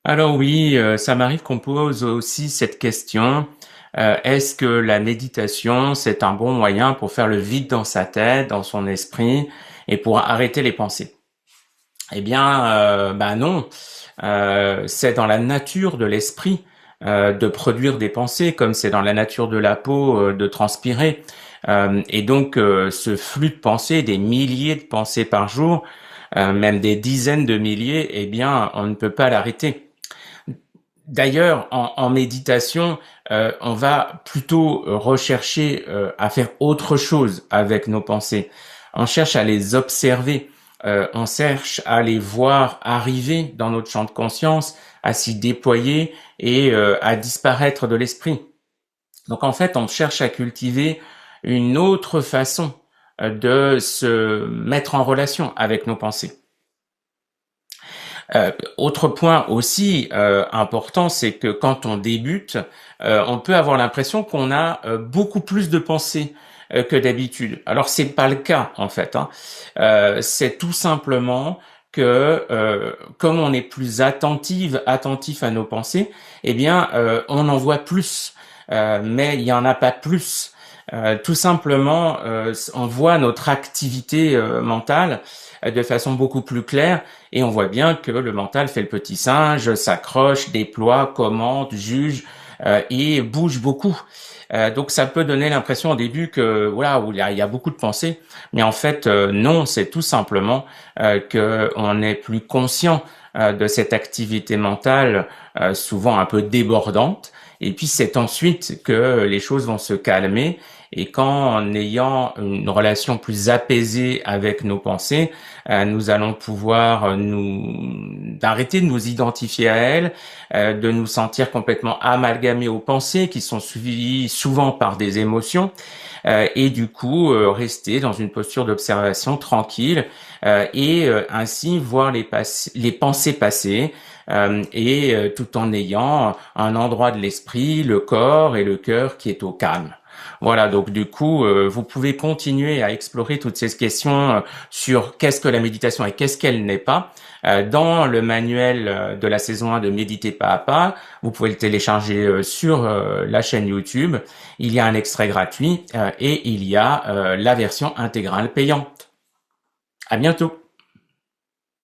Alors oui, ça m'arrive qu'on pose aussi cette question. Est-ce que la méditation, c'est un bon moyen pour faire le vide dans sa tête, dans son esprit, et pour arrêter les pensées? Eh bien, bah non. C'est dans la nature de l'esprit de produire des pensées, comme c'est dans la nature de la peau de transpirer. Et donc, ce flux de pensées, des milliers de pensées par jour, même des dizaines de milliers, eh bien, on ne peut pas l'arrêter. D'ailleurs, en méditation, on va plutôt rechercher à faire autre chose avec nos pensées. On cherche à les observer, on cherche à les voir arriver dans notre champ de conscience, à s'y déployer et à disparaître de l'esprit. Donc en fait, on cherche à cultiver une autre façon de se mettre en relation avec nos pensées. Autre point aussi important, c'est que quand on débute, on peut avoir l'impression qu'on a beaucoup plus de pensées que d'habitude. Alors c'est pas le cas en fait. Hein. C'est tout simplement que comme on est plus attentif à nos pensées, eh bien on en voit plus, mais il y en a pas plus. Tout simplement, on voit notre activité mentale de façon beaucoup plus claire et on voit bien que le mental fait le petit singe, s'accroche, déploie, commente, juge et bouge beaucoup. Donc ça peut donner l'impression au début que voilà, où il y a beaucoup de pensées, mais en fait non, c'est tout simplement que on est plus conscient de cette activité mentale souvent un peu débordante. Et puis c'est ensuite que les choses vont se calmer et qu'en ayant une relation plus apaisée avec nos pensées, nous allons pouvoir d'arrêter de nous identifier à elles, de nous sentir complètement amalgamés aux pensées qui sont suivies souvent par des émotions, et du coup rester dans une posture d'observation tranquille et ainsi voir les pensées passer. Et tout en ayant un endroit de l'esprit, le corps et le cœur qui est au calme. Voilà, donc du coup, vous pouvez continuer à explorer toutes ces questions sur qu'est-ce que la méditation et qu'est-ce qu'elle n'est pas. Dans le manuel de la saison 1 de Méditer pas à pas, vous pouvez le télécharger sur la chaîne YouTube. Il y a un extrait gratuit et il y a la version intégrale payante. À bientôt.